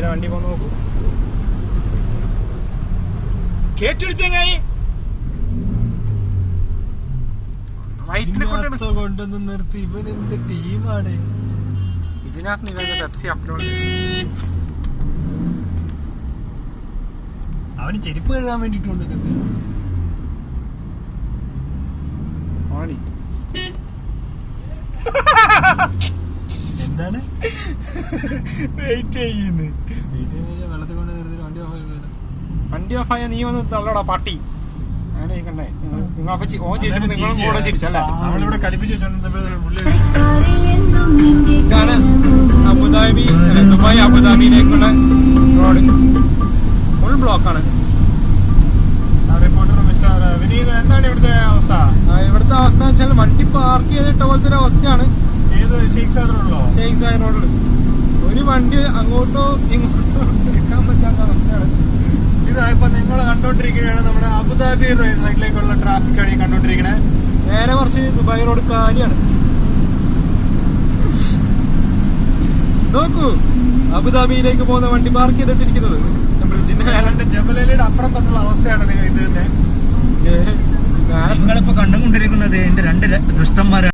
അബുദാബിയിലെ വണ്ടി പോന്ന് നോക്കൂ. കേട്ടെടുത്തേങ്ങായി കൊണ്ടൊന്ന് നിർത്തി. ഇവൻ എന്ത് ടീമാണ് ഇതിനകത്ത് നിങ്ങൾ പെപ്സി അപ്ലോഡ്. അവന് ചെരുപ്പ് കഴുകാൻ വേണ്ടിട്ടുണ്ട്. എന്താണ് വെയിറ്റ് ചെയ്യുന്നു. വെള്ളത്തിൽ കൊണ്ട് നിർത്തി വണ്ടി ഓഫ് ആയി. വണ്ടി ഓഫായ നീ വന്ന് തള്ളടാ പാട്ടി. അങ്ങനെ കേൾക്കണ്ടേ? നിങ്ങൾ അപ്പൊ ഓൻ ചോദിച്ചപ്പോ നിങ്ങളും കൂടെ ചിരിച്ചല്ലേ? നമ്മളിവിടെ കലിപ്പിച്ച് ഇതാണ് അബുദാബി, ദുബായ് അബുദാബിയിലേക്കുള്ള റോഡ്. ഫുൾ ബ്ലോക്കാണ്. റിപ്പോർട്ടർ മിസ്റ്റർ വിനീത്, എന്താണ് ഇവിടുത്തെ അവസ്ഥ? ഇവിടുത്തെ അവസ്ഥ വെച്ചാൽ വണ്ടി പാർക്ക് ചെയ്തിട്ട പോലത്തെ ഒരു അവസ്ഥയാണ്. ഏത് ഷെയ്ഖ് സായർ റോഡിലോ? ഷെയ്ഖ് സായർ റോഡിൽ ഒരു വണ്ടി അങ്ങോട്ടോ ഇങ്ങോട്ടോ എടുക്കാൻ പറ്റാത്ത അവസ്ഥയാണ്. ഇതായപ്പോ നിങ്ങൾ കണ്ടോണ്ടിരിക്കുകയാണ് നമ്മുടെ അബുദാബി സൈഡിലേക്കുള്ള ട്രാഫിക് ആണ് ഈ കണ്ടോണ്ടിരിക്കണേ. നേരെ കുറച്ച് ദുബായ് റോഡ് കാലിയാണ്. നോക്കൂ, അബുദാബിയിലേക്ക് പോകുന്ന വണ്ടി പാർക്ക് ചെയ്തിട്ടിരിക്കുന്നത് ബ്രിഡ്ജിന്റെ മേലെ. ജബലലിയുടെ അപ്പുറം തൊട്ടുള്ള അവസ്ഥയാണ് ഇത് തന്നെ. നിങ്ങളിപ്പോ കണ്ടുകൊണ്ടിരിക്കുന്നത് എന്റെ രണ്ട് ദുഷ്ടന്മാരാണ്.